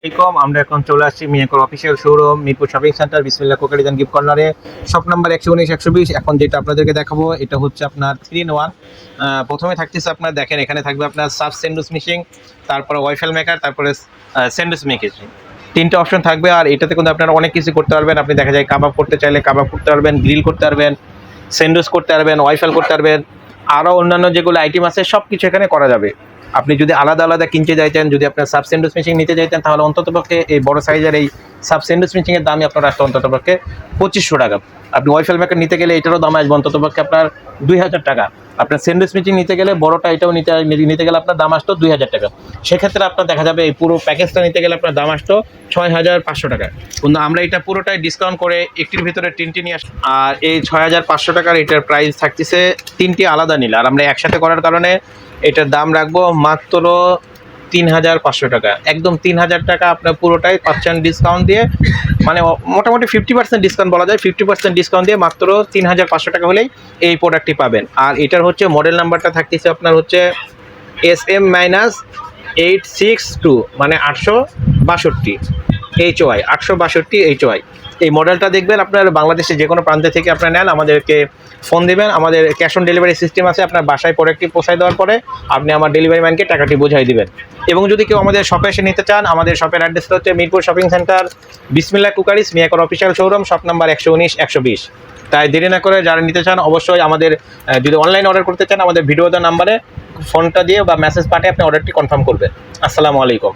আমরা এখন চলে আসছি মিয়াকোর official showroom Mirpur shopping centre Bismillah cookeries and gift কর্নারে শপ নাম্বার 119 120। এখন যেটা আপনাদেরকে দেখাবো এটা হচ্ছে আপনার 3 in 1। প্রথমে থাকতেছে আপনার দেখেন এখানে থাকবে আপনার সাব স্যান্ডউইচ মেশিন, তারপরে ওয়াইফেল মেকার, তারপরে স্যান্ডউইচ মেকিং, তিনটে অপশন থাকবে। আর এটাতে কিন্তু আপনারা অনেক কিছু করতে পারবেন। আপনি দেখা যায় কাবাব করতে চাইলে কাবাব করতে পারবেন, গ্রিল করতে পারবেন, স্যান্ডউইচ করতে পারবেন, ওয়াইফেল করতে পারবেন, আরও অন্যান্য যেগুলো আইটেম আছে সব কিছু এখানে করা যাবে। আপনি যদি আলাদা আলাদা কিনতে চাইতেন, যদি আপনার সাব স্যান্ডউইচ মেশিন নিতে চাইতেন, তাহলে অন্ততপক্ষে এই বড় সাইজের এই সাব স্যান্ডউইচ মেশিনের দামই আপনার আসতো অন্ততপক্ষে 2500 টাকা। আপনি ওয়াইফেল মেকার নিতে গেলে এটারও দাম আসবে অন্ততপক্ষে আপনার 2000 টাকা। আপনার স্যান্ডউইচ মেশিন নিতে গেলে বড়টা এটাও নিতে গেলে আপনার দাম আসতো 2000 টাকা। সেক্ষেত্রে আপনার দেখা যাবে এই পুরো প্যাকেজটা নিতে গেলে আপনার দাম আসতো 6500 টাকা। কিন্তু আমরা এটা পুরোটাই ডিসকাউন্ট করে একটির ভিতরে তিনটি নিয়ে আসি। আর এই 6500 টাকার এটার প্রাইস থাকতেছে তিনটি আলাদা নিলে। আর আমরা একসাথে করার কারণে এটার দাম রাখবো মাত্র 3500 টাকা। একদম 3000 টাকা আপনার পুরোটাই পাচ্ছেন ডিসকাউন্ট দিয়ে, মানে মোটামুটি 50% ডিসকাউন্ট বলা যায়। 50% ডিসকাউন্ট দিয়ে মাত্র 3500 টাকা হলেই এই প্রোডাক্টটি পাবেন। আর এটার হচ্ছে মডেল নাম্বারটা থাকতেছে আপনার হচ্ছে SM-862, মানে 862 HY, 862 HY। এই মডেলটা দেখবেন আপনার বাংলাদেশে যে কোনো প্রান্তে থেকে আপনার নেন, আমাদেরকে ফোন দেবেন। আমাদের ক্যাশ অন ডেলিভারি সিস্টেম আছে। আপনার বাসায় প্রোডাক্টটি পৌঁছায় দেওয়ার পরে আপনি আমার ডেলিভারি ম্যানকে টাকাটি বোঝাই দিবেন। এবং যদি কেউ আমাদের শপে এসে নিতে চান, আমাদের শপের অ্যাড্রেসটা হচ্ছে Mirpur shopping centre Bismillah cookeries মিয়াকোর অফিসিয়াল শোরুম, শপ নাম্বার 119 120। তাই দেরি না করে যারা নিতে চান অবশ্যই আমাদের, যদি অনলাইন অর্ডার করতে চান আমাদের ভিডিও দেওয়া নাম্বারে ফোনটা দিয়ে বা মেসেজ পাঠিয়ে আপনি অর্ডারটি কনফার্ম করবেন। আসসালামু আলাইকুম।